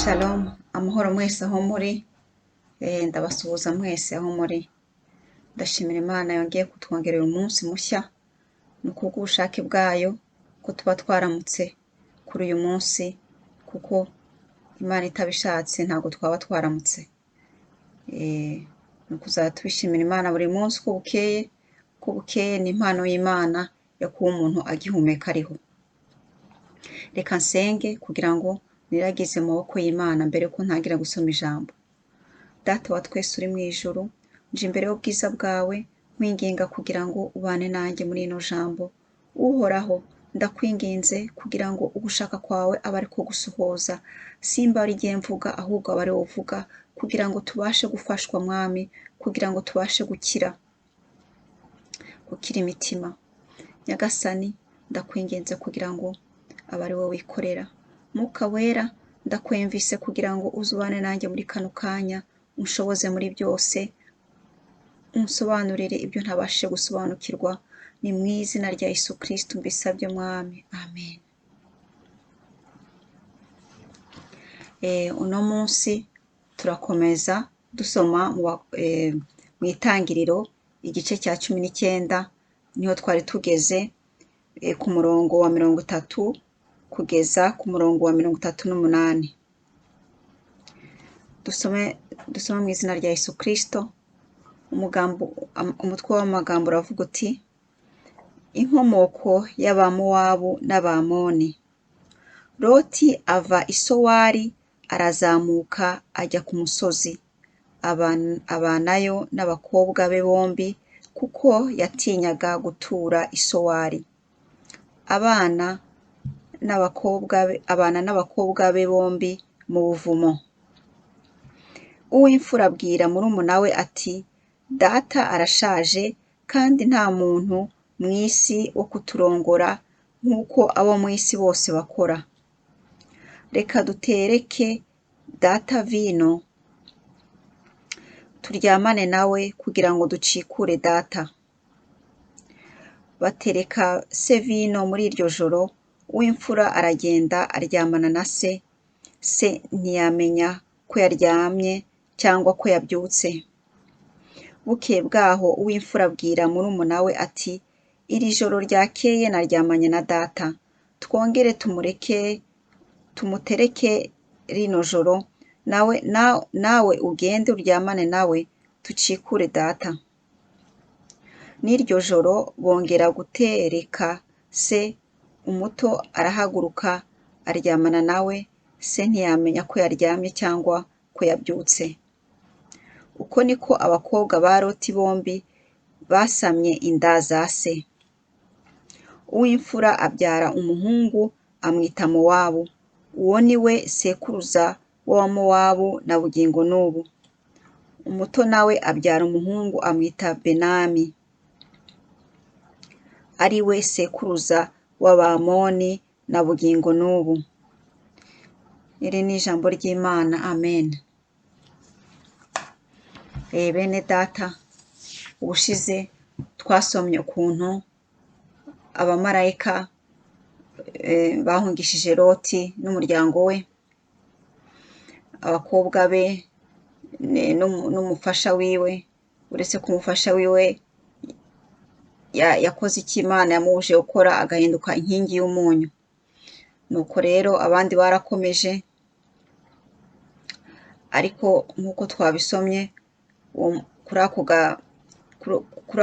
Shalom, amahoro mwese aho muri, ndabasuhuza mwese aho muri, ndashimira Imana yongeye kutwongerera umunsi mushya, ni kubw'ubushake bwayo ko tuba twaramutse kuri uyu munsi, kuko Imana itabishatse ntabwo twaba twaramutse. Ni ukuzajya tubishimira Imana buri munsi uko bukeye ni impano y'Imana yo kuba umuntu agihumeka ariho. Reka nsenge kugira ngo niragize mu maboko y'Imana mbere ko ntangira gusoma ijambo. Data wa twese uri mu ijuru, nje imbere y'ubwiza bwawe nkwinginga kugira ngo ubane nanjye muri ino jambo. Uhoraho, ndakwinginze kugira ngo ugushaka kwawe abe ari ko gusohoza, simba ari jye mvuga ahubwo abe ari wowe uvuga, kugira ngo tubashe gufashwa mwami, kugira ngo tubashe gukira imitima. Nyagasani, ndakwinginze kugira ngo abe ari wowe wikorera. Mwuka wera, ndakwemvise kugira ngo uzubane nanjye muri kano kanya, unshoboze muri byose, unsobanurire ibyo ntabashije gusobanukirwa, ni mu izina rya Yesu Kristo mbisabye mwami, amen. Uno munsi turakomeza dusoma mu itangiriro igice cya 19, niho twari tugeze ku murongo wa 30 kugeza ku murongo wa 38. Dusome mu izina rya Yesu Kristo. Umutwe w'amagambo uravuga uti: inkomoko y'Abamowabu n'Abamoni. Loti ava i Sowari arazamuka ajya ku musozi, abanayo n'abakobwa be bombi, kuko yatinyaga gutura i Sowari. Abana n'abakobwa be bombi mu buvumo. Uw'imfura abwira murumuna we ati: data arashaje, kandi nta muntu mu isi wo kuturongora nk'uko abo mu isi bose bakora. Reka dutereke data vino, turyamane nawe kugira ngo ducikure data. Batereka se vino muri iryo joro, uw'imfura aragenda aryamana na se. Se ntiyamenya ko yaryamye cyangwa ko yabyutse. Bukeye bwaho uw'imfura abwira murumuna we ati: iri joro ryakeye naryamanye na data, twongere tumutereke rino joro, nawe ugende uryamane nawe, tucikure data. N'iryo joro bongera gutereka se, umuto arahaguruka aryamana nawe, se ntiyamenya ko yaryamye cyangwa ko yabyutse. Uko niko abakobwa ba Loti bombi basamye inda za se. Uw'imfura abyara umuhungu amwita Mowabu. Uwo ni we sekuruza w'Abamowabu na bugingo n'ubu. Umuto nawe abyara umuhungu amwita Benami, ari we sekuruza w'Abamoni na bugingo n'ubu. Iri ni ijambo ry'Imana, amen. Bene data, ubushize twasomye ukuntu abamarayika bahungishije Loti n'umuryango we, abakobwa be n'umufasha wiwe. Uretse ko umufasha wiwe yakoze icyo Imana yamubujije gukora, agahinduka inkingi y'umunyu. Nuko rero abandi barakomeje, ariko nk'uko twabisomye, kuri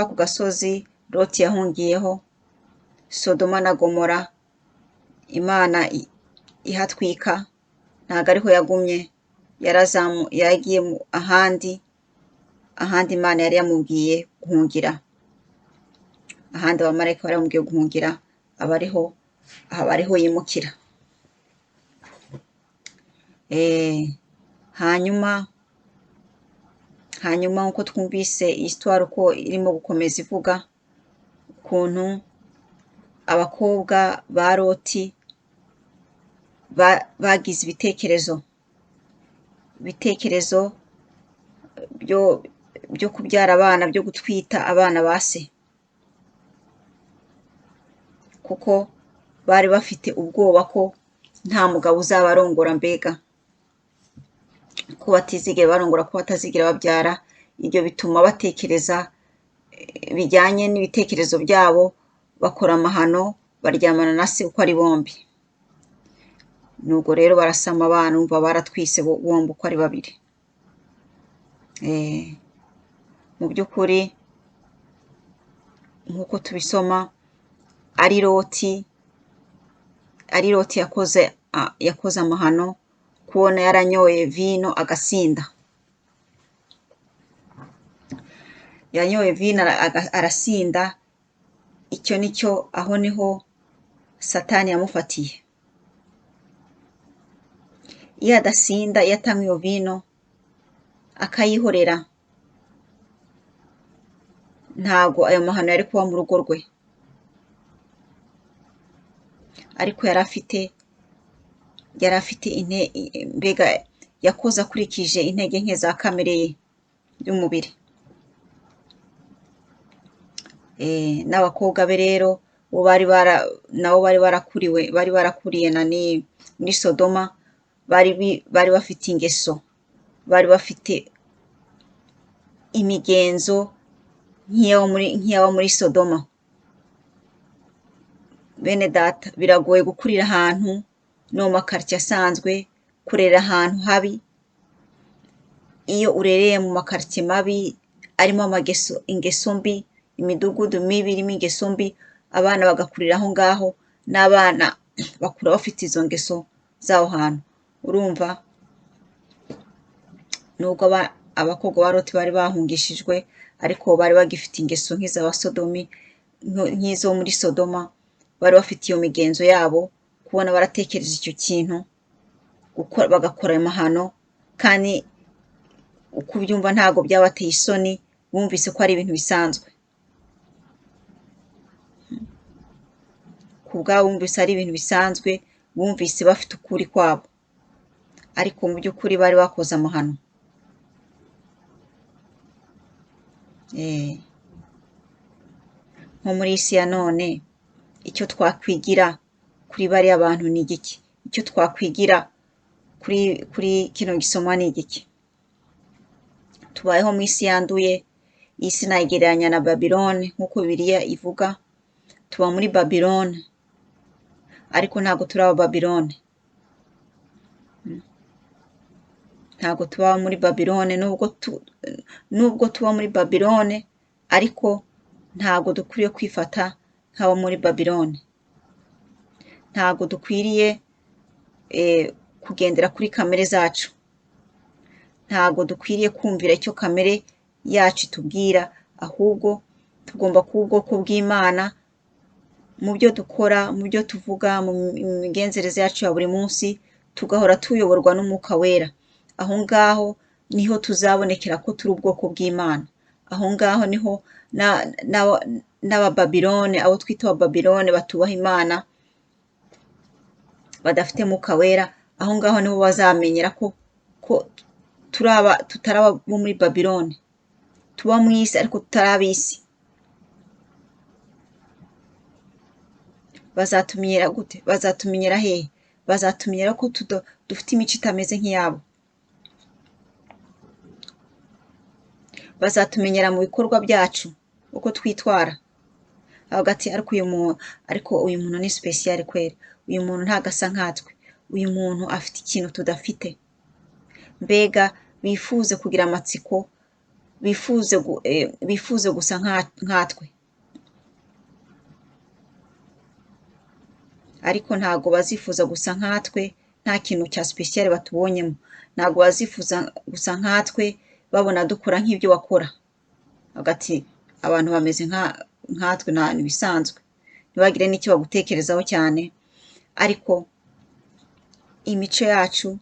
ako gasozi Loti yahungiyeho, Sodoma na Gomora, Imana ihatwika. Ntabwo ariho yagumye, yagiye ahandi Imana yari yamubwiye guhungira, ahandi abamarayika bari bamubwiye guhungira, aba ariho yimukira. Hanyuma nk'uko twumvise iyi histoire uko irimo gukomeza ivuga, ukuntu abakobwa ba Loti bagize ibitekerezo byo kubyara abana, byo gutwita abana ba se, kuko bari bafite ubwoba ko nta mugabo uzabarongora mbega. ko batizigera barongora, ko batazigera babyara. Ibyo bituma batekereza bijyanye n'ibitekerezo byabo, bakora amahano, baryamana na se uko ari bombi. Nubwo rero barasama abana, umva baratwise bombi uko ari babiri. Mu by'ukuri nk'uko tubisoma, ari Loti yakoze amahano, kubona yaranyoye vino agasinda. Yanyoye vino arasinda. Icyo nicyo, aho niho Satani yamufatiye. Iyo adasinda, iyo atanywa iyo vino akayihorera, ntabwo ayo mahano yari kuba mu rugo rwe. Ariko yari afite mbega yakoze akurikije intege nke za kamere ye y'umubiri. N'abakobwa be rero nabo bari barakuriye muri Sodoma, bari bafite ingeso, bari bafite imigenzo nk'iy'abo muri Sodoma. Bene data, biragoye gukurira ahantu no mu makaritsiye asanzwe, kurera ahantu habi. Iyo urereye mu makaritsiye mabi arimo ingeso mbi, imidugudu mibi irimo ingeso mbi, abana bagakurira aho ngaho, n'abana bakura bafite izo ngeso z'aho hantu. Urumva, nubwo abakobwa ba Loti bari bahungishijwe, ariko bari bagifite ingeso nk'iz'abasodomi, nk'izo muri Sodoma. Bari bafite iyo migenzo yabo, kubona baratekereza icyo kintu, bagakora amahano, kandi uko ubyumva ntabwo byabateye isoni, bumvise ko ari ibintu bisanzwe. Ku bwabo bumvise ari ibintu bisanzwe, bumvise bafite ukuri kwabo, ariko mu by'ukuri bari bakoze amahano. Nko muri isi ya none, icyo twakwigira kuri bariya bantu ni igiki? Icyo twakwigira kuri kino gisomwa ni igiki? Tubayeho mu isi yanduye. Iyi si nayigereranya na Babilone nk'uko Bibiliya ivuga. Tuba muri Babilone, ariko ntabwo turi aba Babilone. Ntabwo tuba muri Babilone, nubwo tuba muri Babilone, ariko ntabwo dukwiriye kwifata nk'abo muri Babilone. Ntabwo dukwiriye kugendera kuri kamere zacu. Ntabwo dukwiriye kumvira icyo kamere yacu itubwira, ahubwo tugomba kuba ubwoko bw'Imana mu byo dukora, mu byo tuvuga, mu migenzereze yacu ya buri munsi, tugahora tuyoborwa n'Umwuka Wera. Aho ngaho niho tuzabonekera ko turi ubwoko bw'Imana. Aho ngaho niho n'Abababilone, abo twita Abababilone batubaha Imana, badafite Mwuka Wera, aho ngaho niho bazamenyera ko tutari abo muri Babilone, tuba mu isi ariko tutari ab'isi. Bazatumenyera gute? Bazatumenyera hehe? Bazatumenyera ko dufite imico itameze nk'iyabo. Bazatumenyera mu bikorwa byacu, uko twitwara. Hagati ariko uyu muntu ni special kweri. Uyu muntu ntago asa nkatwe. Uyu muntu afite ikintu tudafite. Mbega bifuze kugira amatsiko, bifuze gusa nkatwe, ariko ntago bazifuza gusa nkatwe nta kintu cya special batubonyemo. Ntago bazifuza gusa nkatwe babona dukora nk'ibyo bakora. Hagati abantu bameze nkatwe, nta bisanzwe, ntibagire n'icyo bagutekerezaho cyane. Ariko imico yacu,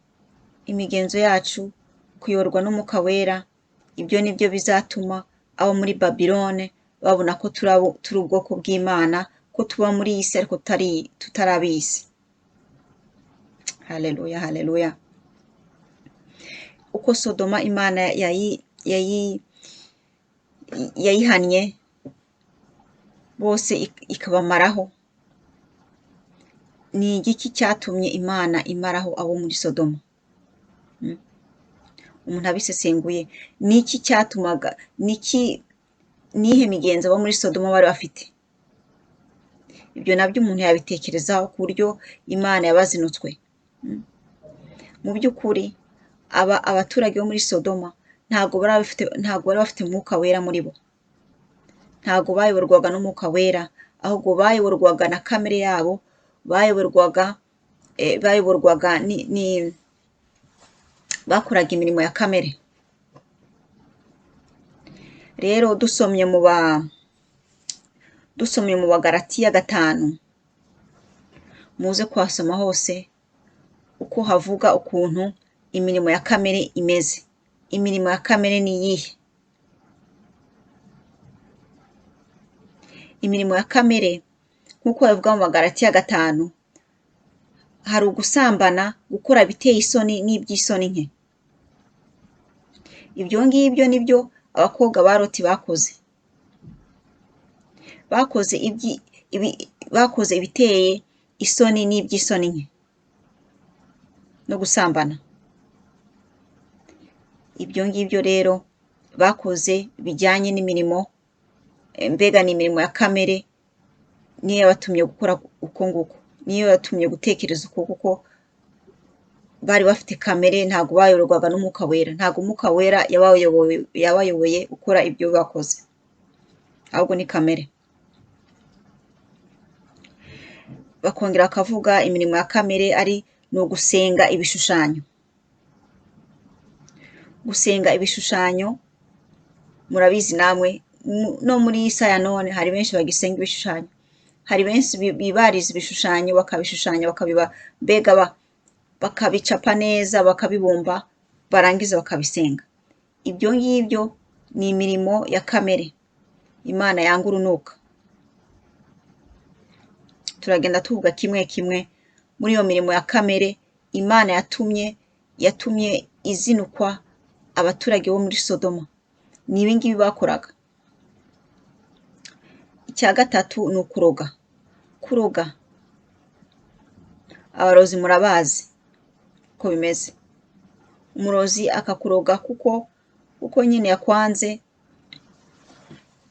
imigenzo yacu, kuyoborwa n'Umwuka Wera, ibyo nibyo bizatuma abo muri Babilone babona ko turi ubwoko bw'Imana, ko tuba muri iyi si ariko tutari ab'isi. Haleluya, haleluya. Uko Sodoma Imana yayihannye bose ikabamaraho, ni igiki cyatumye Imana imaraho abo muri Sodoma? umuntu abisesenguye, niki cyatumaga, nihe migenzo abo muri Sodoma bari bafite? Ibyo nabyo umuntu yabitekerezaho ku buryo Imana yabazinutswe. Mu by'ukuri abaturage bo muri Sodoma ntabwo bari bafite umwuka wera muri bo, ntabwo bayoborwaga n'umwuka wera, ahubwo bayoborwaga na kamere yabo, bayoborwaga bakoraga imirimo ya kamere. Rero dusomye mu Bagalatiya 5, muze kuhasoma hose uko havuga ukuntu imirimo ya kamere imeze. Imirimo ya kamere ni iyihe? Imirimo ya kamere nk'uko babivuga mu Bagalatiya 5, hari ugusambana, gukora ibiteye isoni n'iby'isoni nke. Ibyo ngibyo nibyo abakobwa ba Loti bakoze. Bakoze ibiteye isoni n'iby'isoni nke no gusambana. Ibyo ngibyo rero bakoze bijyanye n'imirimo, mbega ni imirimo ya kamere, niyo yabatumye gukora uko nguko, niyo yabatumye gutekereza uko, kuko bari bafite kamere, ntabwo bayoborwaga n'umwuka wera, ntabwo umwuka wera yabayoboye gukora ibyo bakoze, ahubwo ni kamere. Bakongera bakavuga imirimo ya kamere ni ugusenga ibishushanyo. Gusenga ibishushanyo murabizi namwe, no muri iyi ya none hari benshi bagisenga ibishushanyo, hari benshi bibariza ibishushanyo, bakabishushanya, bakabicapa neza, bakabibumba, barangiza bakabisenga. Ibyo ngibyo ni imirimo ya kamere Imana yanga urunuka. Turagenda tuvuga kimwe kimwe muri iyo mirimo ya kamere Imana yatumye izinukwa abaturage bo muri Sodoma. Ni ibi ngibi bakoraga. Icya gatatu ni ukuroga. Kuroga, abarozi murabazi uko bimeze. Umurozi akakuroga kuko nyine yakwanze,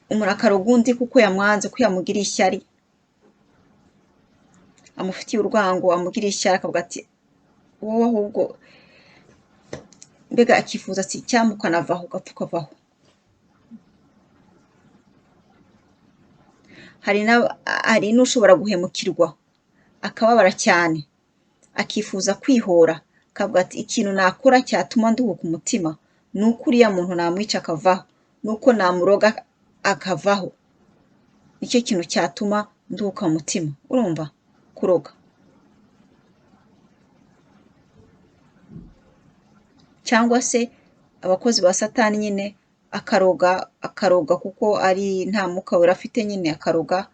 umuntu akaroga undi kuko yamwanze, ko yamugiriye ishyari, amufitiye urwango, amugiriye ishyari, akavuga ati wowe ahubwo, mbega akifuza ati cyangwa ukanavaho, ugapfa ukavaho. Hari n'ushobora guhemukirwa akababara cyane, akifuza kwihora, akavuga ati ikintu nakora cyatuma nduhuka umutima ni uko uriya muntu namwica akavaho, ni uko namuroga akavaho, nicyo kintu cyatuma nduhuka umutima. Urumva kuroga? Cyangwa se abakozi ba Satani nyine akaroga kuko nta mwuka wera afite, nyine akaroga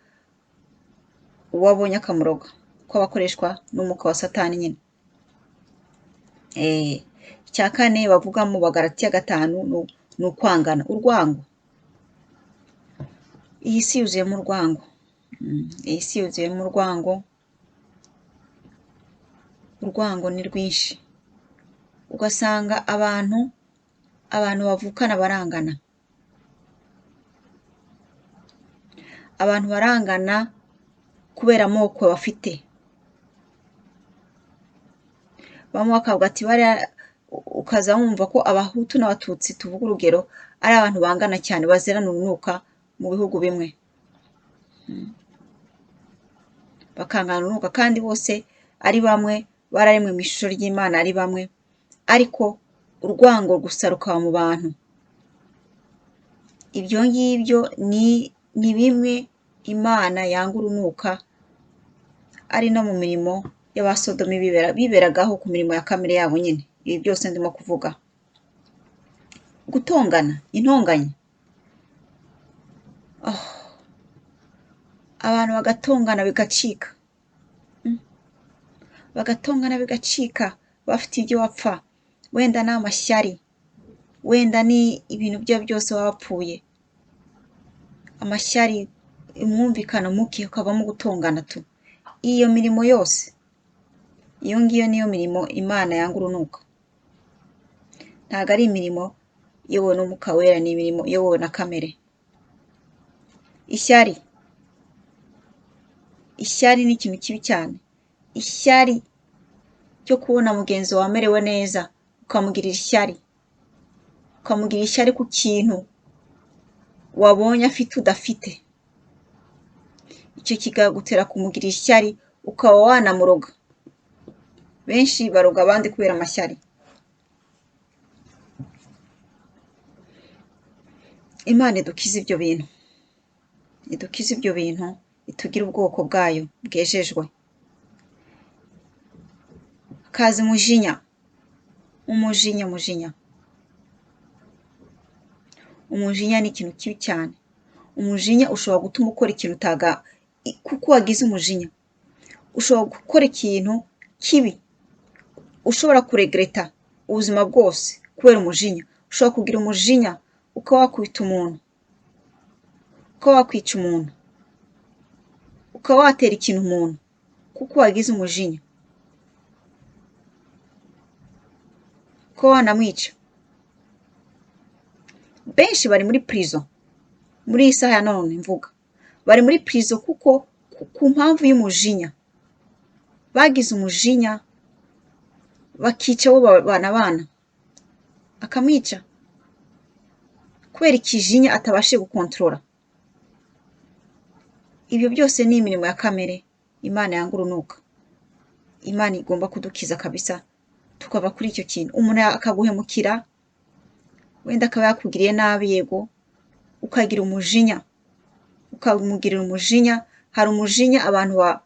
uwo abonye akamuroga, ko abakoreshwa n'umwuka wa Satani nyine. Icya kane bavuga mu Bagalatiya 5 ni ukwangana, urwango. Iyi si yuzuyemo urwango, iyi si yuzuyemo urwango. Urwango ni rwinshi, ugasanga abantu bavukana barangana, abantu barangana kubera amoko bafite. Bamwe bakavuga ati ukaza wumva ko Abahutu n'Abatutsi, tuvuga urugero, ari abantu bangana cyane, bazerana urunuka mu bihugu bimwe, bakangana urunuka, kandi bose ari bamwe, bararemwe mu ishusho ry'Imana ari bamwe, ariko urwango gusa rukaba mu bantu. Ibyo ngibyo ni bimwe Imana yanga urunuka, ari no mu mirimo y'Abasodomi biberagaho ku mirimo ya kamere yabo nyine. Ibi byose ndimo kuvuga. Gutongana, intonganya, abantu bagatongana bigacika, bagatongana bigacika, bafite ibyo bapfa, wenda ni amashyari, wenda ni ibintu byabo byose baba bapfuye, amashyari, umwumvikano muke, ukavamo gutongana tu. Iyo mirimo yose, iyo ngiyo niyo mirimo Imana yanga urunuka. ntabwo ari imirimo iyobowe n'umwuka wera, ni imirimo iyobowe na kamere. Ishyari, ishyari ni ikintu kibi cyane. Ishyari ryo kubona mugenzi wawe amerewe neza ukamugirira ishyari, ukamugirira ishyari ku kintu wabonye afite udafite, icyo kikagutera kumugirira ishyari ukaba wanamuroga. Benshi baroga abandi kubera amashyari. Imana idukize ibyo bintu, idukize ibyo bintu, itugire ubwoko bwayo bwejejwe. Hakaza umujinya, umujinya ni ikintu kibi cyane. Umujinya ushobora gutuma ukora ikintu kuko wagize umujinya ushobora gukora ikintu kibi, ushobora kuregreta ubuzima bwose kubera umujinya. Ushobora kugira umujinya ukaba wakubita umuntu, ukaba wakwica umuntu, ukaba watera ikintu umuntu kuko wagize umujinya, ukaba wanamwica. Benshi bari muri prison muri iyi saha ya none mvuga, bari muri prison kuko ku mpamvu y'umujinya. Bagize umujinya bakica abo bana akamwica kubera ikijinya atabashije gukontorora. Ibyo byose ni imirimo ya kamere Imana yanga urunuka. Imana igomba kudukiza kabisa tukava kuri icyo kintu. Umuntu akaguhemukira, wenda akaba yakugiriye nabi, yego, ukagira umujinya, ukamugirira umujinya. Hari umujinya abantu baba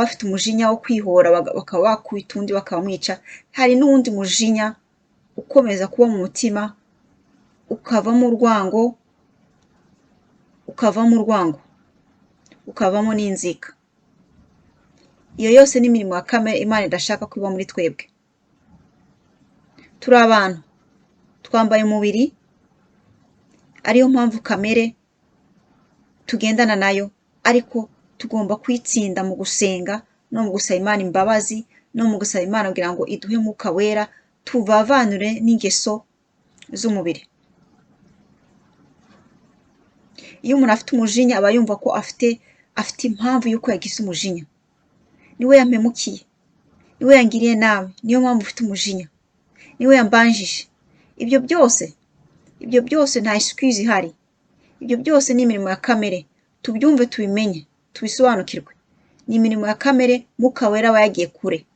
bafite umujinya wo kwihora bakaba bakubita undi bakabamwica. Hari n'uwundi mujinya ukomeza kuba mu mutima ukavamo urwango, ukavamo n'inzika. Iyo yose ni imirimo ya kamere Imana idashaka ko iba muri twebwe. Turi abantu, twambaye umubiri, ariyo mpamvu kamere tugendana nayo, ariko tugomba kwitsinda mu gusenga no mu gusaba Imana imbabazi no mu gusaba Imana kugira ngo iduhe umwuka wera tuvavanure n'ingeso z'umubiri. Iyo umuntu afite umujinya aba yumva ko afite impamvu y'uko yagize umujinya. Niwe yampemukiye, niwe yangiriye nabi, niyo mpamvu ufite umujinya, niwe yambanjije. Ibyo byose nta excuse ihari. Ibyo byose ni imirimo ya kamere. Tubyumve, tubimenye, tubisobanukirwe. Ni imirimo ya kamere, Mwuka Wera aba yagiye kure.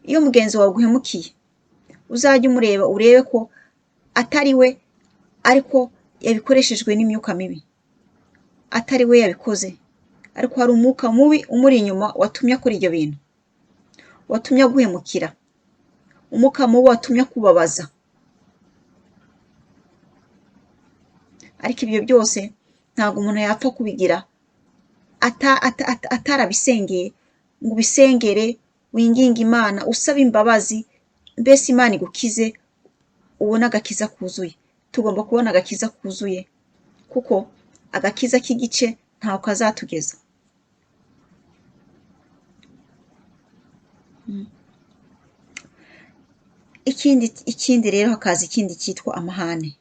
Iyo mugenzi wawe aguhemukiye, uzajye umureba urebe ko atari we, ariko yabikoreshejwe n'imyuka mibi. Atari we yabikoze, ariko hari umwuka mubi umuri inyuma watumye akora ibyo bintu, watumye aguhemukira, umwuka mubi watumye akubabaza. Ariko ibyo byose ntabwo umuntu yapfa kubigira atarabisengeye, ngo ubisengere, winginge Imana, usaba imbabazi, mbese Imana igukize, ubona agakiza kuzuye. Tugomba kubona agakiza kuzuye, kuko agakiza k'igice ntaho kazatugeza. Ikindi rero hakaza ikindi cyitwa amahane.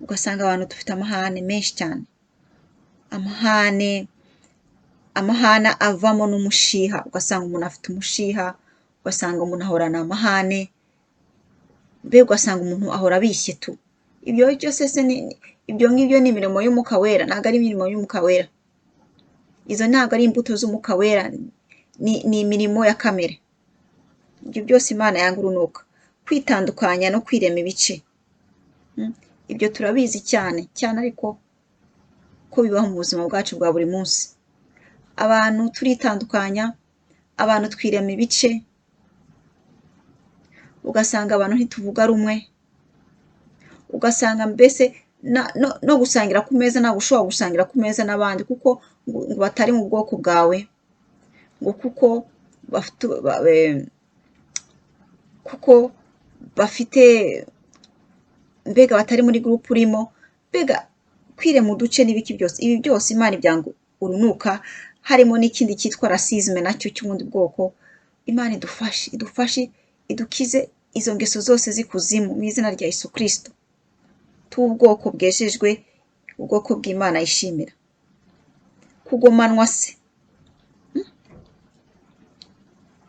Ugasanga abantu dufite amahane menshi cyane. Amahane avamo n'umushiha. Ugasanga umuntu afite umushiha, ugasanga umuntu ahorana amahane, mbega ugasanga umuntu ahora abishye tu. Ibyo byose ibyo ngibyo ni imirimo y'umwuka wera, ntabwo ari imirimo y'umwuka wera. Izo ntabwo ari imbuto z'umwuka wera, ni imirimo ya kamere. Ibyo byose Imana yanga urunuka. Kwitandukanya no kwirema ibice, ibyo turabizi cyane cyane, ariko ko bibaho mu buzima bwacu bwa buri munsi. Abantu turitandukanya, abantu twirema ibice, ugasanga abantu ntituvuga rumwe, ugasanga mbese no gusangira ku meza ntabwo ushobora gusangira ku meza n'abandi kuko ngo batari mu bwoko bwawe, ngo kuko bafite mbega batari muri groupe urimo, mbega kwirema uduce n'ibiki byose. Ibi byose Imana ibyanga urunuka. harimo n'ikindi cyitwa rasisme nacyo cy'ubundi bwoko. Imana idufashe idukize izo ngeso zose z'ikuzimu mu izina rya Yesu Kristo, tuba ubwoko bwejejwe, ubwoko bw'Imana yishimira. Kugomanwa se,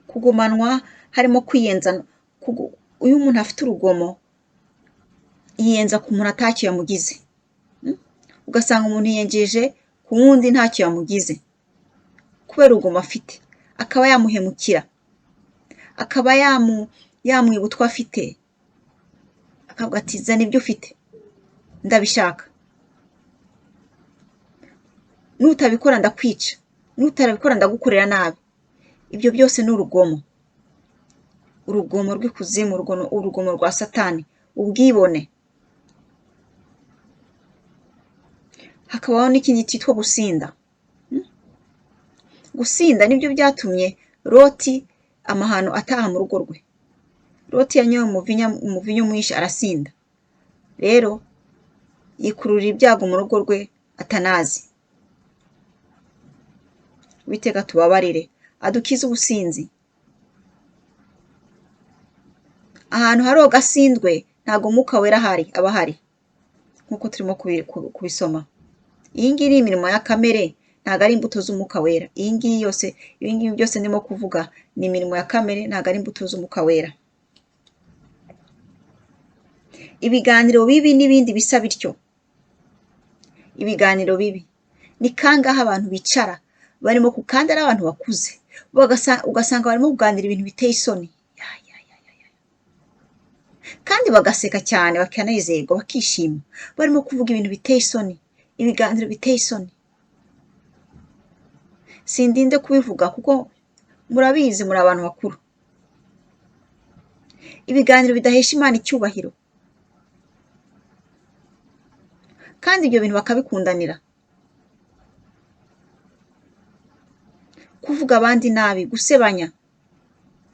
kugomanwa harimo kwiyenza. Iyo umuntu afite urugomo yiyenza ku muntu atacyo yamugize, ugasanga umuntu yiyengeje ku wundi ntacyo yamugize kubera urugomo afite, akaba yamuhemukira, akaba yamwiba utwo afite, akavuga ati zana ibyo ufite ndabishaka, nutabikora ndakwica, nutarabikora ndagukorera nabi. Ibyo byose ni urugomo, urugomo rw'ikuzimu, urugomo rwa Satani, ubwibone. Hakabaho n'ikindi cyitwa gusinda. Gusinda nibyo byatumye Loti amahano ataha mu rugo rwe. Loti yanyoye umuvinyo mwinshi arasinda, rero yikururira ibyago mu rugo rwe atanazi. Uwiteka tubabarire, adukize ubusinzi. Ahantu hari ugasindwe ntago Umwuka Wera aba ahari, nk'uko turimo kubisoma. Iyi ngiyi ni imirimo ya kamere, ntago ari imbuto z'Umwuka Wera. Ibi ngibi byose ndimo kuvuga ni imirimo ya kamere, ntago ari imbuto z'Umwuka Wera. Ibiganiro bibi n'ibindi bisa bityo. Ibiganiro bibi ni kangahe abantu bicara barimo kandi ari abantu bakuze, ugasanga barimo kuganira ibintu biteye isoni, kandi bagaseka cyane bakanezerwa bakishima, barimo kuvuga ibintu biteye isoni, ibiganiro biteye isoni. Sindinde kubivuga kuko murabizi, muri abantu bakuru. Ibiganiro bidahesha Imana icyubahiro, kandi ibyo bintu bakabikundanira. Kuvuga abandi nabi, gusebanya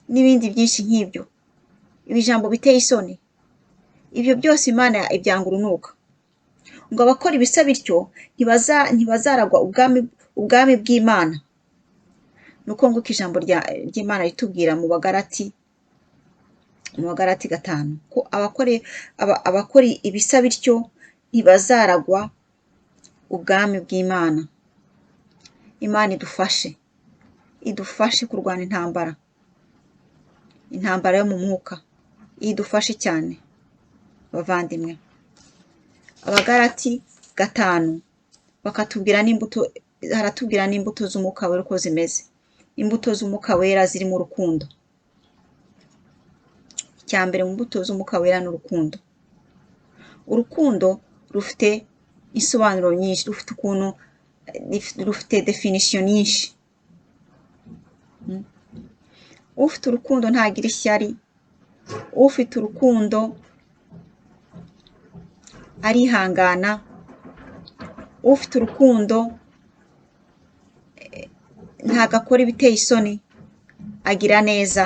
n'ibindi byinshi nk'ibyo, ibijambo biteye isoni, ibyo byose Imana ibyanga urunuka. Ngo abakora ibisa bityo ntibazaragwa ubwami bw'Imana. Nuko nguko ijambo ry'Imana ritubwira mu Bagalati 5 ko abakora ibisa bityo ntibazaragwa ubwami bw'Imana. Imana idufashe kurwana intambara yo mu mwuka, idufashe cyane bavandimwe. Abagalati 5 bakatubwira haratubwira n'imbuto z'Umwuka Wera uko zimeze. Imbuto z'Umwuka Wera zirimo urukundo. Icya mbere mu mbuto z'Umwuka Wera ni urukundo. Urukundo rufite insobanuro nyinshi, rufite definition nyinshi. Ufite urukundo ntagira ishyari, ufite urukundo arihangana, ufite urukundo ntago akora ibiteye isoni, agira neza.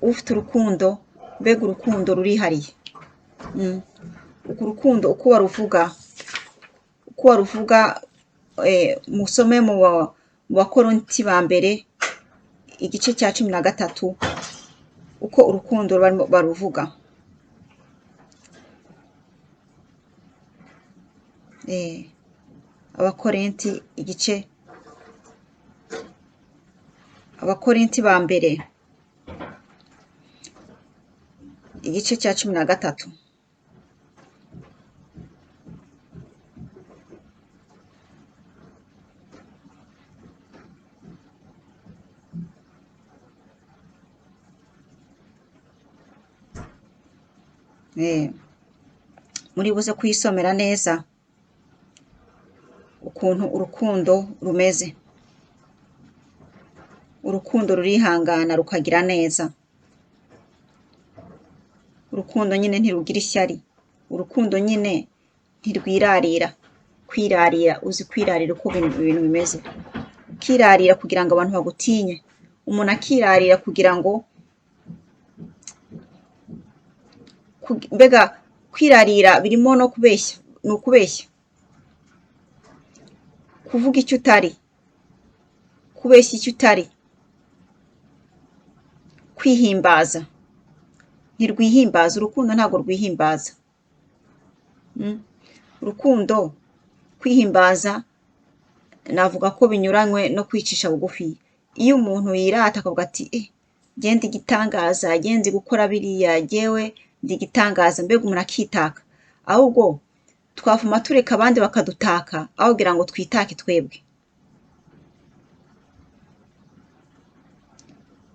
Ufite urukundo, mbega urukundo rurihariye. Urukundo uko waruvuga musome mu Bakorinti ba mbere igice cya 13 uko urukundo baruvuga. Abakorinti ba mbere igice cya 13. Muri buze kuyisomera neza ukuntu urukundo rumeze. Urukundo rurihangana rukagira neza. Urukundo nyine ntirugira ishyari. Urukundo nyine ntirwirarira. Kwirarira, uzi kwirarira uko ibintu bimeze. Ukirarira kugira ngo abantu bagutinye. Umuntu akirarira kugira ngo mbega kwirarira birimo no kubeshya, ni ukubeshya. kuvuga icyo utari, kubeshya icyo utari, kwihimbaza. Ntirwihimbaza, urukundo ntabwo rwihimbaza. Urukundo kwihimbaza navuga ko binyuranywe no kwicisha bugufi. Iyo umuntu yirata akavuga ati jye ndi igitangaza, jye nzi gukora biriya, jyewe ndi igitangaza, mbega umuntu akitaka. Ahubwo twavuma tureka abandi bakadutaka aho kugira ngo twitake twebwe.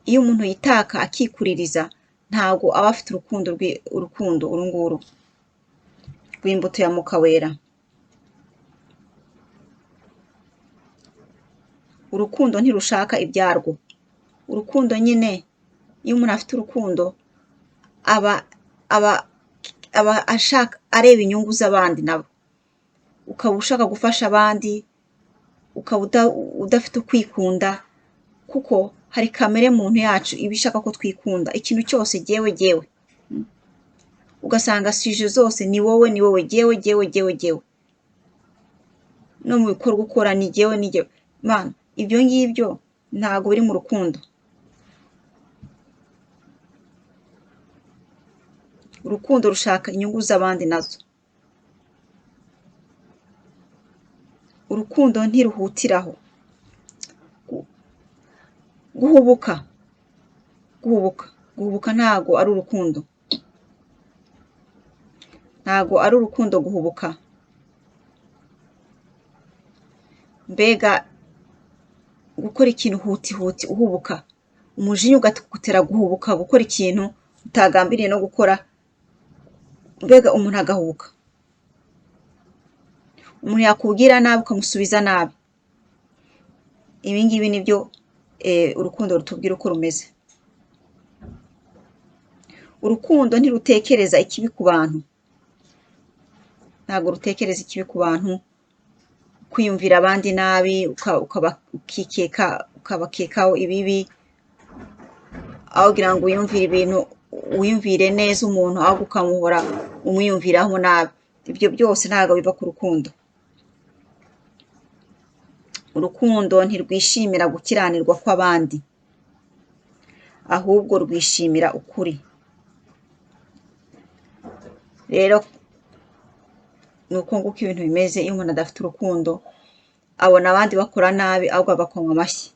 Iyo umuntu yitaka akikuririza ntabwo aba afite urukundo uru nguru rw'imbuto ya Mwuka Wera. Urukundo ntirushaka ibyarwo. Urukundo nyine, iyo umuntu afite urukundo aba ashaka areba inyungu z'abandi nabo. Ukaba ushaka gufasha abandi, ukaba udafite ukwikunda, kuko hari kamere muntu yacu iba ishaka ko twikunda. Ikintu cyose jyewe. Ugasanga sije zose ni wowe, jyewe. No mu bikorwa ukora ni jyewe. Mana, ibyo ngibyo ntabwo biri mu rukundo. Urukundo rushaka inyungu z'abandi nazo. Urukundo ntiruhutiraho. Guhubuka ntabwo ari urukundo. Ntabwo ari urukundo guhubuka. Mbega gukora ikintu huti uhubuka. Umujinya ugatera guhubuka, gukora ikintu utagambiriye no gukora, mbega umuntu agahubuka. Umuntu yakubwira nabi ukamusubiza nabi. Ibi ngibi nibyo urukundo rutubwira uko rumeze. Urukundo ntirutekereza ikibi ku bantu. Ntabwo rutekereza ikibi ku bantu. Kwiyumvira abandi nabi, ukabakekaho ibibi, aho kugira ngo wiyumvire neza umuntu, ahubwo ukamuhora umwiyumviraho nabi. Ibyo byose ntabwo biva ku rukundo. Urukundo ntirwishimira gukiranirwa kw'abandi, ahubwo rwishimira ukuri. Rero ni uko nguko ibintu bimeze. Iyo umuntu adafite urukundo abona abandi bakora nabi, ahubwo agakoma amashyi,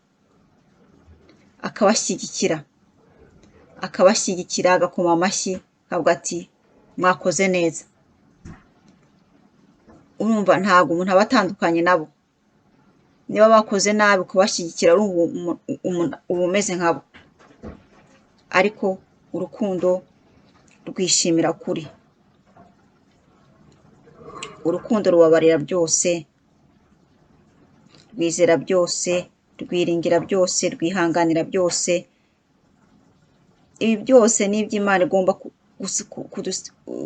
akabashyigikira, agakoma amashyi, akavuga ati mwakoze neza. Urumva ntabwo umuntu aba atandukanye nabo. Niba bakoze nabi ukabashyigikira, uba umeze nkabo. Ariko urukundo rwishimira ukuri. Urukundo rubabarira byose, rwizera byose, rwiringira byose, rwihanganira byose. Ibi byose ni iby'Imana igomba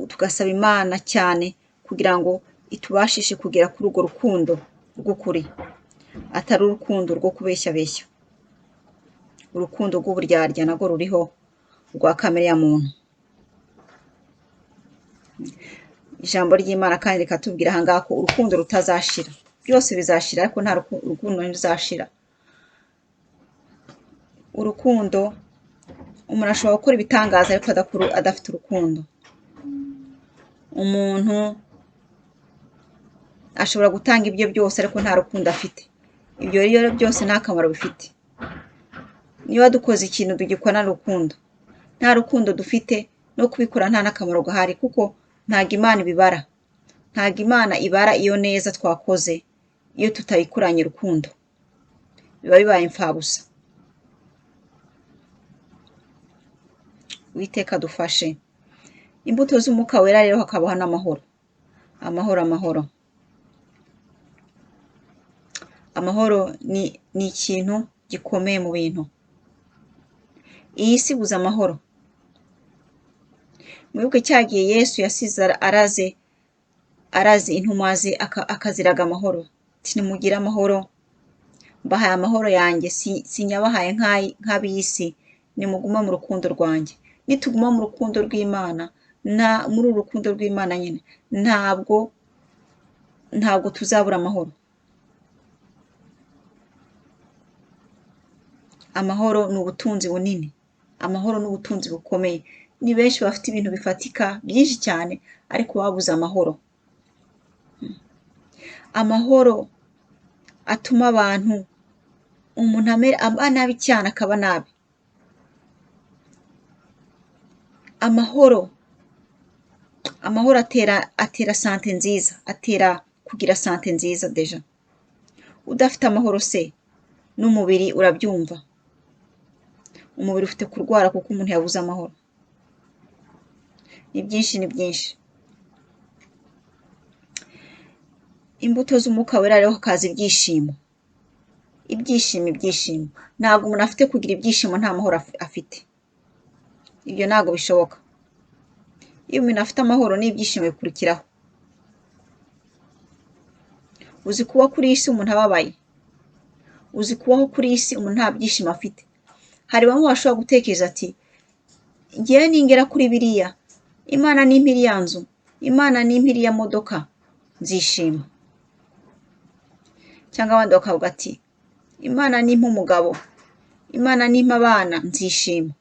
tugasaba Imana cyane kugira ngo itubashishe kugera kuri urwo rukundo rw'ukuri, atari urukundo rwo kubeshyabeshya. Urukundo rw'uburyarya narwo ruriho, rwa kamere ya muntu. Ijambo ry'Imana kandi rikatubwira aha ngaha ko urukundo rutazashira. Byose bizashira, ariko nta rukundo ntiruzashira. Urukundo, umuntu ashobora gukora ibitangaza ariko adafite urukundo. Umuntu ashobora gutanga ibyo byose ariko nta rukundo afite. Ibyo rero byose nta kamaro bifite. Niba dukoze ikintu tugikora nta rukundo, nta rukundo dufite, no kubikora nta n'akamaro gahari, kuko ntabwo Imana ibibara. Ntabwo Imana ibara iyo neza twakoze iyo tutayikoranye urukundo. Biba bibaye imfabusa. Uwiteka dufashe. Imbuto z'Umwuka Wera rero hakabaho n'amahoro. Amahoro. Amahoro ni ikintu gikomeye mu bintu. Iyi si ibuze amahoro. Mwibuke cya gihe Yesu yasize araze intumwa ze, akaziraga amahoro. Ati nimugire amahoro, mbahaye amahoro yanjye, sinyabahaye nk'ab'isi, nimuguma mu rukundo rwanjye. Nituguma mu rukundo rw'Imana, muri uru rukundo rw'Imana nyine, ntabwo tuzabura amahoro. amahoro ni ubutunzi bunini, amahoro ni ubutunzi bukomeye. Ni benshi bafite ibintu bifatika byinshi cyane ariko babuze amahoro. Amahoro atuma umuntu aba nabi cyane akaba nabi. Amahoro atera sante nziza, atera kugira sante nziza deja. Udafite amahoro se n'umubiri urabyumva. Umubiri ufite kurwara kuko umuntu yabuze amahoro. Ni byinshi ni byinshi. Imbuto z'umwuka wera rero hakaza ibyishimo. Ibyishimo. Ntabwo umuntu afite kugira ibyishimo nta mahoro afite. Ibyo ntabwo bishoboka. Iyo umuntu afite amahoro n'ibyishimo bikurikiraho. Uzi kuba kuri iyi si umuntu ababaye. Uzi kubaho kuri iyi si umuntu nta byishimo afite. Hari bamwe bashobora gutekereza ati ngewe ningera kuri biriya, Imana nimpa iriya nzu, Imana nimpa iriya modoka, nzishima. Cyangwa abandi bakavuga ati Imana nimpa umugabo, Imana nimpa abana, nzishima.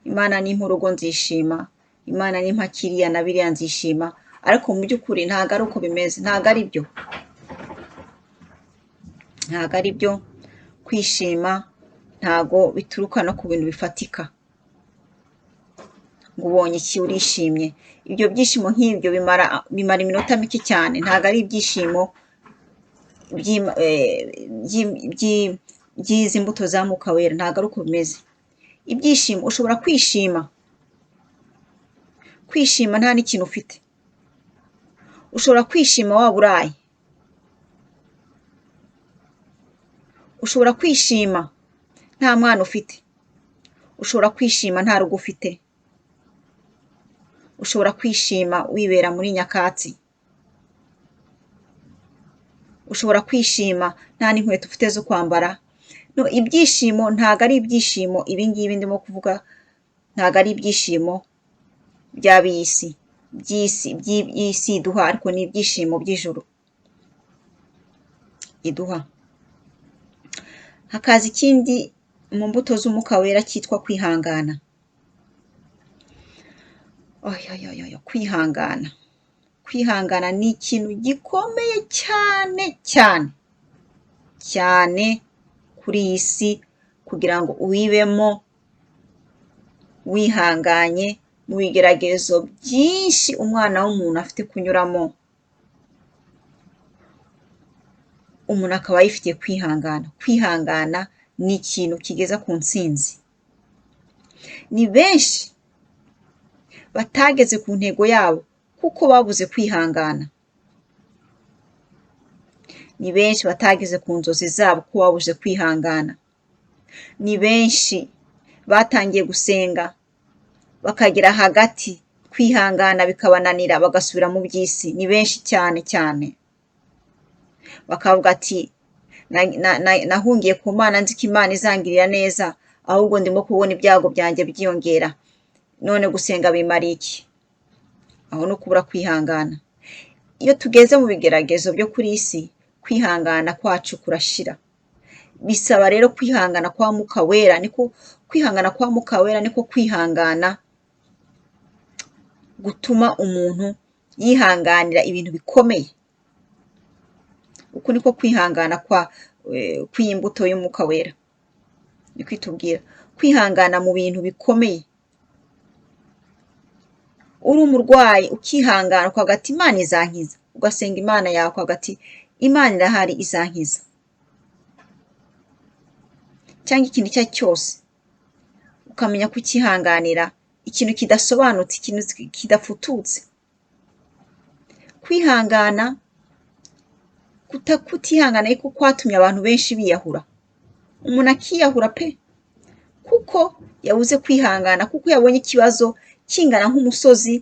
Imana nimpa urugo, nzishima. Imana nimpa kiriya na biriya, nzishima. Ariko mu by'ukuri ntabwo ari uko bimeze, ntabwo ari byo. Ntabwo ari byo. Kwishima ntabwo bituruka no ku bintu bifatika ngo ubonye iki urishimye. Ibyo byishimo nk'ibyo bimara iminota mike cyane. Ntabwo ari ibyishimo by'izi mbuto za mwuka wera. Ntabwo ari uko bimeze. Ibyishimo ushobora kwishima nta n'ikintu ufite. Ushobora kwishima waba uraye. Ushobora kwishima nta mwana ufite. Ushobora kwishima nta rugo ufite. Ushobora kwishima wibera muri nyakatsi. Ushobora kwishima nta n'inkweto ufite zo kwambara. No, ibyishimo ntabwo ari ibyishimo ibi ngibi ndimo kuvuga. Ntabwo ari ibyishimo by'ab'isi, by'isi iduha, ariko ni ibyishimo by'ijuru iduha. Hakaza ikindi mu mbuto z'umwuka wera cyitwa kwihangana. Kwihangana. Kwihangana ni ikintu gikomeye cyane cyane cyane kuri iyi si, kugira ngo uwibemo wihanganye mu bigeragezo byinshi umwana w'umuntu afite kunyuramo. Umuntu akaba yifitiye kwihangana. Kwihangana ni ikintu kigeza ku ntsinzi. Ni benshi batageze ku ntego yabo kuko babuze kwihangana. Ni benshi batageze ku nzozi zabo kuko babuze kwihangana. Ni benshi batangiye gusenga bakagera hagati, kwihangana bikabananira bagasubira mu by'isi. Ni benshi cyane cyane. Bakavuga ati nahungiye ku Mana nzi ko Imana izangirira neza, ahubwo ndimo kubona ibyago byanjye byiyongera. None gusenga bimariye iki? Aho no kubura kwihangana. Iyo tugeze mu bigeragezo byo kuri iyi si, kwihangana kwacu kurashira. Bisaba rero kwihangana kwa mwuka wera. Kwihangana kwa mwuka wera niko kwihangana gutuma umuntu yihanganira ibintu bikomeye. Uku niko kwihangana kw'iyi mbuto y'umwuka wera. Ni kwitubwira kwihangana mu bintu bikomeye. Uri umurwayi ukihangana ukavuga ati Imana izankiza. Ugasenga Imana yawe ukavuga ati Imana irahari izankiza. Cyangwa ikintu icyo ari cyose ukamenya kukihanganira, ikintu kidasobanutse, ikintu kidafututse. Kwihangana, kutihangana ariko kwatumye abantu benshi biyahura. Umuntu akiyahura pe, kuko yabuze kwihangana, kuko yabonye ikibazo kingana nk'umusozi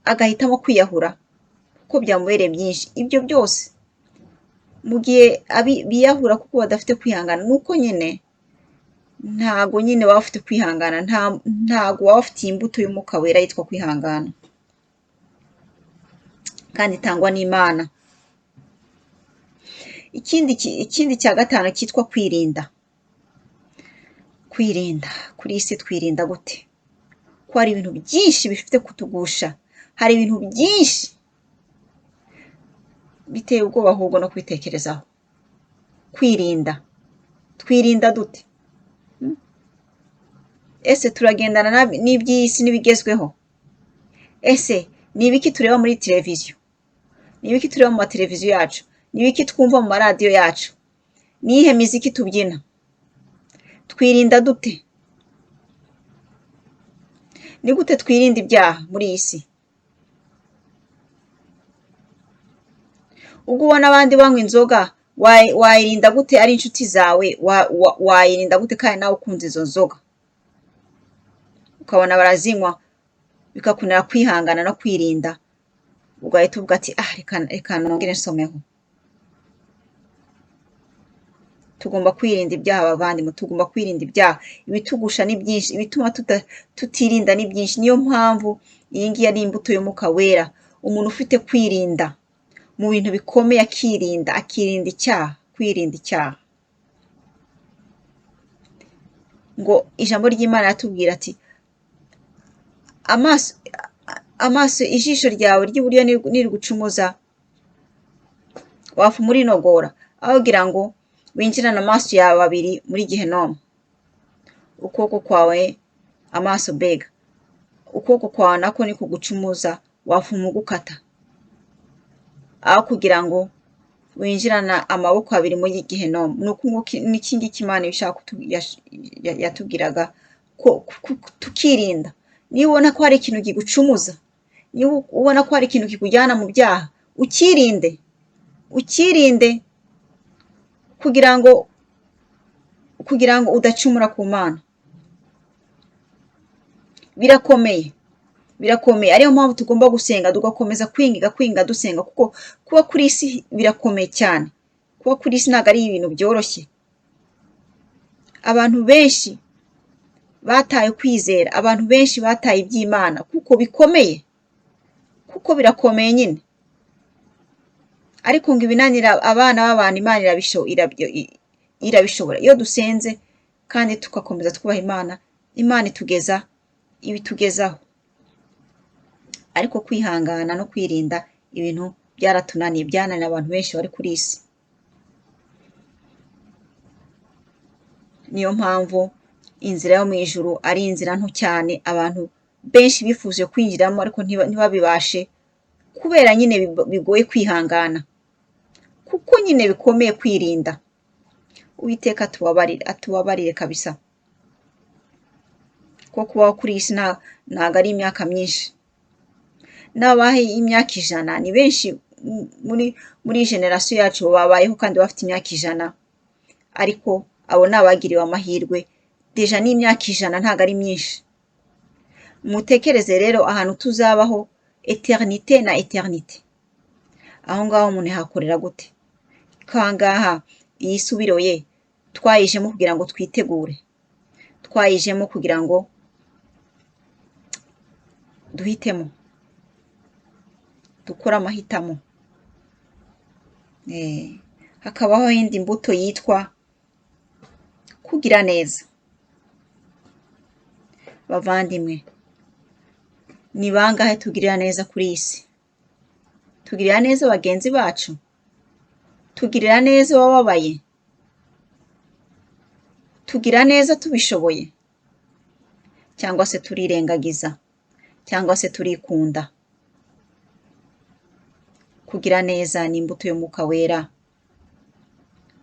agahitamo kwiyahura kuko byamubereye byinshi. Ibyo byose mu gihe biyahura kuko badafite kwihangana, nuko nyine ntago nyine baba bafite kwihangana, ntago baba bafite imbuto y'umwuka wera yitwa kwihangana, kandi itangwa n'Imana. Ikindi cya gatanu cyitwa kwirinda. kwirinda kuri iyi si twirinda gute ko hari ibintu byinshi bifite kutugusha, hari ibintu byinshi biteye ubwoba ahubwo no kwitekerezaho. Kwirinda, twirinda dute? Ese turagendana n'iby'isi n'ibigezweho? Ese ni ibiki tureba muri televiziyo? Ni ibiki tureba mu mateleviziyo yacu? Ni ibiki twumva mu maradiyo yacu? Ni iyihe miziki tubyina? Twirinda dute? Ni gute twirinda ibyaha muri iyi si? Ubwo ubona abandi banywa inzoga, wayirinda gute ari inshuti zawe? Wayirinda gute kandi nawe ukunze izo nzoga? Ukabona barazinywa bikakunira kwihangana no kwirinda, ugahita uvuga ati reka nongere nsomeho. Tugomba kwirinda ibyaha bavandimwe, tugomba kwirinda ibyaha. Ibitugusha ni byinshi, ibituma tutirinda ni byinshi. Niyo mpamvu iyi ngiyi ari imbuto y'umwuka wera. Umuntu ufite kwirinda mu bintu bikomeye, akirinda icyaha, kwirinda icyaha. Ngo ijambo ry'Imana ratubwira ati amaso ijisho ryawe ry'iburyo nirigucumuza wapfa umurinogora, aho kugira ngo winjirane amaso yawe abiri muri gehinomu. Ukuboko kwawe amaso bega, ukuboko kwawe nako nikugucumuza wapfa umugukata, aho kugira ngo winjirana amaboko abiri muri gehinomu. Ni iki ngiki Imana ishaka yatubwiraga ko tukirinda. Niba ubona ko hari ikintu kigucumuza, niba ubona ko hari ikintu kikujyana mu byaha, ukirinde kugira ngo udacumura ku Mana. Birakomeye, ariyo mpamvu tugomba gusenga, tugakomeza kwinga dusenga, kuko kuba kuri isi birakomeye cyane. Kuba kuri isi ntabwo ari ibintu byoroshye. Abantu benshi bataye kwizera, abantu benshi bataye iby'Imana kuko bikomeye, kuko birakomeye nyine. Ariko ngo ibinanira abana b'abantu Imana irabishobora. Iyo dusenze kandi tugakomeza twubaha Imana, Imana ibitugezaho. Ariko kwihangana no kwirinda ibintu byaratunaniye, byananiye abantu benshi bari kuri isi. Niyo mpamvu inzira yo mu ijuru ari inzira nto cyane, abantu benshi bifuje kwinjiramo ariko ntibabibashe, kubera nyine bigoye kwihangana, kuko nyine bikomeye kwirinda. Uwiteka atubabarire kabisa. Ko kubaho kuri iyi si ntabwo ari imyaka myinshi. N'abahe imyaka 100 ni benshi muri generasiyo yacu babayeho kandi bafite imyaka 100, ariko abo ni abagiriwe amahirwe. Deja n'imyaka 100 ntabwo ari myinshi. Mutekereze rero ahantu tuzabaho eternite na eternite, aho ngaho umuntu yahakorera gute? Kangaha iyi subiro ye twayijemo kugira ngo twitegure, twayijemo kugira ngo duhitemo, dukore amahitamo. Hakabaho indi mbuto yitwa kugira neza. Bavandimwe, ni bangahe tugirira neza kuri iyi si? Tugirira neza bagenzi bacu? Tugirira neza abababaye? Tugira neza tubishoboye? Cyangwa se turirengagiza? Cyangwa se turikunda? Kugira neza ni imbuto y'umwuka wera.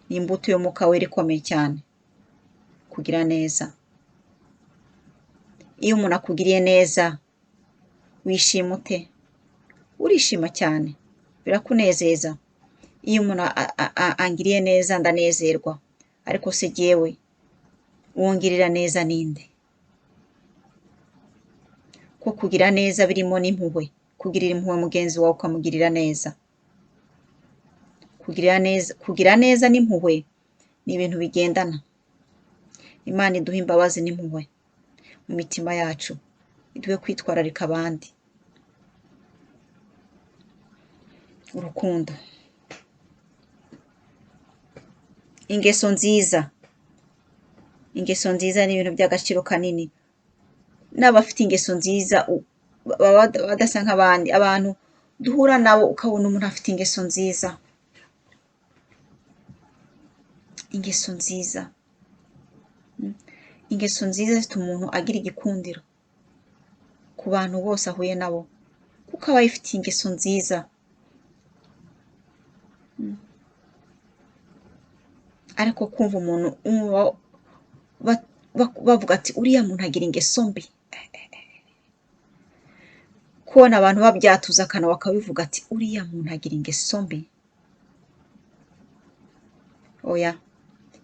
Ni imbuto y'umwuka wera ikomeye cyane. Kugira neza. Iyo umuntu akugiriye neza, wishima ute? Urishima cyane, birakunezeza. Iyo umuntu angiriye neza ndanezerwa. Ariko se jyewe wongirira neza ninde? Ko kugira neza birimo n'impuhwe. Kugirira impuhwe mugenzi wawe ukamugirira neza. Kugira neza n'impuhwe ni ibintu bigendana. Imana iduha imbabazi n'impuhwe mu mitima yacu, iduhe kwitwararika abandi. Urukundo, ingeso nziza, ingeso nziza ni ibintu by'agaciro kanini. N'abafite ingeso nziza baba badasa nk'abandi. Abantu duhura nabo ukabona umuntu afite ingeso nziza. Ingeso nziza. Ingeso nziza zituma umuntu agira igikundiro ku bantu bose ahuye nabo, kuko aba yifitiye ingeso nziza. Ariko kumva umuntu bavuga ati uriya muntu agira ingeso mbi, kubona abantu babyatuza akanwa bakabivuga ati uriya muntu agira ingeso mbi. Oya,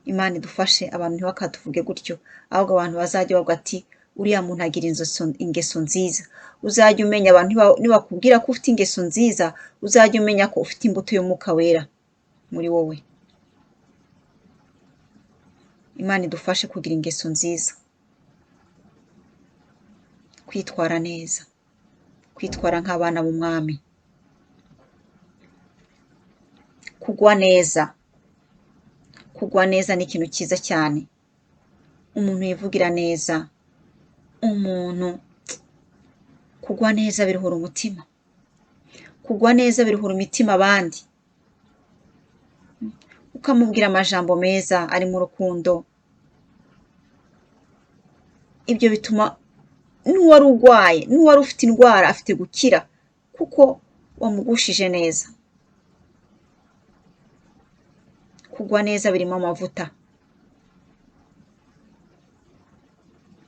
Imana idufashe abantu ntibakatuvuge gutyo, ahubwo abantu bazajya bavuga ati uriya muntu agira ingeso nziza. Uzajya umenya abantu nibakubwira ko ufite ingeso nziza, uzajya umenya ko ufite imbuto y'Umwuka Wera muri wowe. Imana idufashe kugira ingeso nziza, kwitwara neza, kwitwara nk'abana b'umwami, kugwa neza. Kugwa neza ni ikintu cyiza cyane. Umuntu yivugira neza, umuntu kugwa neza biruhura umutima. Kugwa neza biruhura imitima abandi, ukamubwira amajambo meza ari mu rukundo. Ibyo bituma n'uwari urwaye, n'uwari ufite indwara afite gukira, kuko wamugushije neza. Kugwa neza birimo amavuta.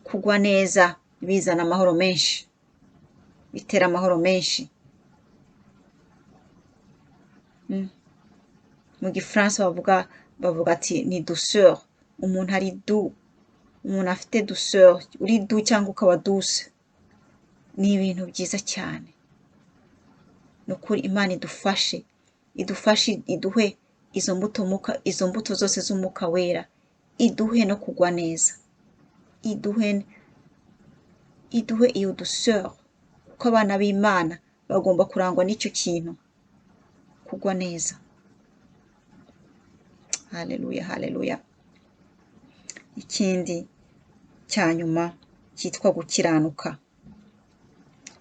Kugwa neza bizana amahoro menshi, bitera amahoro menshi. Mu gifaransa bavuga ati ni douceur. Umuntu ari doux, umuntu afite douceur, uri doux cyangwa ukaba douce, ni ibintu byiza cyane. Ni ukuri Imana idufashe iduhe izo mbuto zose z'Umwuka Wera, iduhe no kugwa neza, iduhe iyo douceur, kuko abana b'Imana bagomba kurangwa n'icyo kintu, kugwa neza. Haleluya, haleluya. Ikindi cya nyuma cyitwa gukiranuka.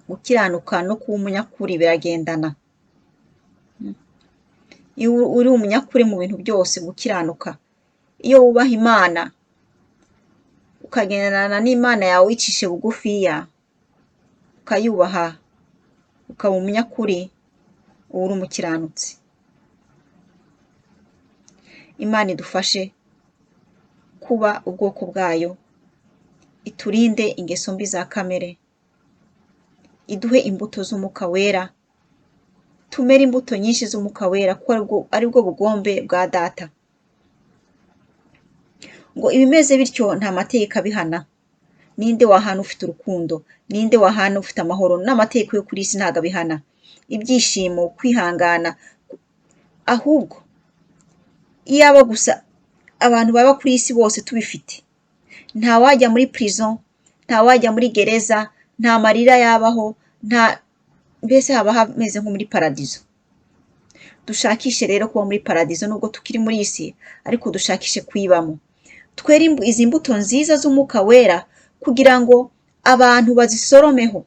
Gukiranuka no kuba umunyakuri biragendana. Iyo uri umunyakuri mu bintu byose, gukiranuka. Iyo wubaha Imana, ukagendana n'Imana yawe wicishe bugufiya, ukayubaha, ukaba umunyakuri, uba uri umukiranutsi. Imana idufashe kuba ubwoko bwayo, iturinde ingeso mbi za kamere, iduhe imbuto z'Umwuka Wera, tumere imbuto nyinshi z'Umwuka Wera, kuko aribwo bugombe bwa Data. Ngo ibimeze bityo nta mategeko abihana. Ninde wahana ufite urukundo? Ninde wahana ufite amahoro? N'amategeko yo kuri isi ntabwo abihana. Ibyishimo, kwihangana, ahubwo iyaba gusa abantu baba kuri isi bose tubifite, nta wajya muri prison, nta wajya muri gereza, nta marira yabaho, mbese haba hameze nko muri paradizo. Dushakishe rero kuba muri paradizo, nubwo tukiri muri isi, ariko dushakishe kuyibamo. Twere izi mbuto nziza z'Umwuka Wera, kugira ngo abantu bazisoromeho,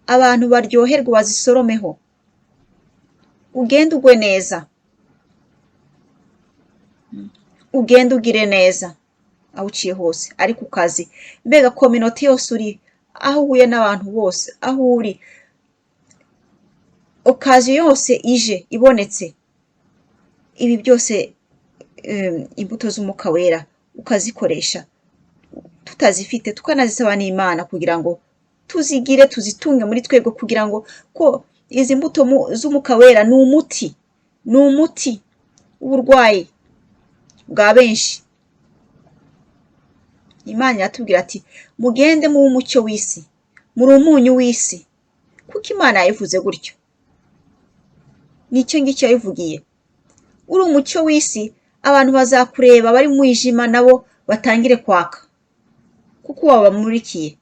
abantu baryoherwe bazisoromeho. Ugende ugwe neza, ugende ugire neza aho uciye hose, ari ku kazi, mbega community yose uri, aho uhuye n'abantu bose, aho uri, okaziyo yose ije ibonetse, ibi byose imbuto z'Umwuka Wera ukazikoresha. Tutazifite tukanazisaba n'Imana kugira ngo tuzigire, tuzitunge muri twebwe, kugira ngo ko izi mbuto z'Umwuka Wera ni umuti w'uburwayi bwa benshi. Imana iratubwira ati mugende mu umucyo w'isi, muri umunyu w'isi, kuko Imana yayivuze gutyo. Nicyo ngicyo yayivugiye. Uri umucyo w'isi, abantu bazakureba bari mu mwijima nabo batangire kwaka, kuko wabamurikiye.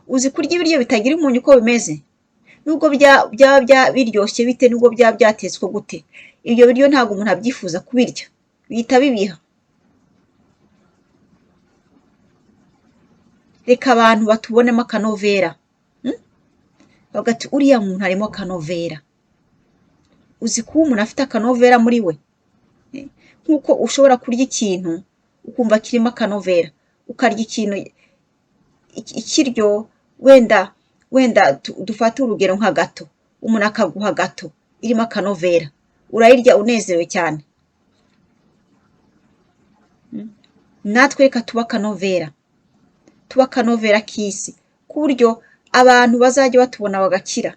Uzi kurya ibiryo bitagira umunyu uko bimeze? Nubwo byaba biryoshye bite, nubwo byaba byatetswe gute, ibyo biryo ntabwo umuntu abyifuza kubirya, bihita bibiha. reka abantu batubonemo akanovera. Bavuga ati uriya muntu harimo akanovera. Uzi kuba umuntu afite akanovera muri we? Nk'uko ushobora kurya ikintu ukumva kirimo akanovera, ukarya ikintu ikiryo wenda dufate urugero nka gato, umuntu akaguha gato irimo akanovera, urayirya unezerewe cyane. Natwe reka tuba akanovera k'isi, ku buryo abantu bazajya batubona bagakira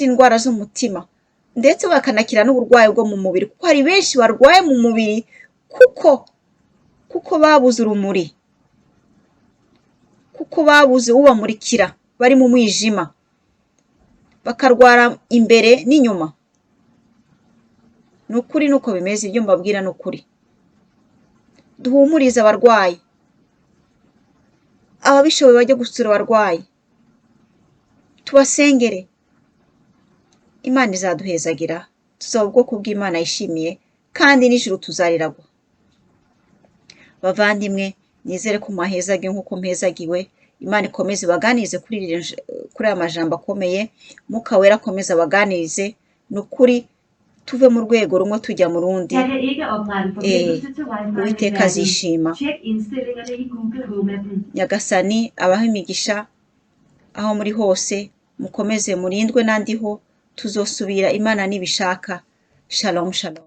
indwara z'umutima, ndetse bakanakira n'uburwayi bwo mu mubiri, kuko hari benshi barwaye mu mubiri kuko babuze urumuri, kuko babuze ubamurikira, bari mu mwijima, bakarwara imbere n'inyuma. Ni ukuri nuko bimeze, ibyo mbabwira ni ukuri. Duhumurize abarwayi, ababishoboye bajye gusura abarwayi, tubasengere. Imana izaduhezagira, tuzaba ubwoko bw'Imana yishimiye, kandi n'ijuru tuzariragwa. Bavandimwe, nizere ko mwahezage nk'uko mpezagiwe. Imana ikomeze ibaganirize kuri aya majambo akomeye, Mwuka Wera akomeze abaganirize. Ni ukuri tuve mu rwego rumwe tujya mu rundi. Uwiteka azishima. Nyagasani abaho imigisha aho muri hose, mukomeze murindwe, nandiho tuzosubira Imana nibishaka. Shalom shalom.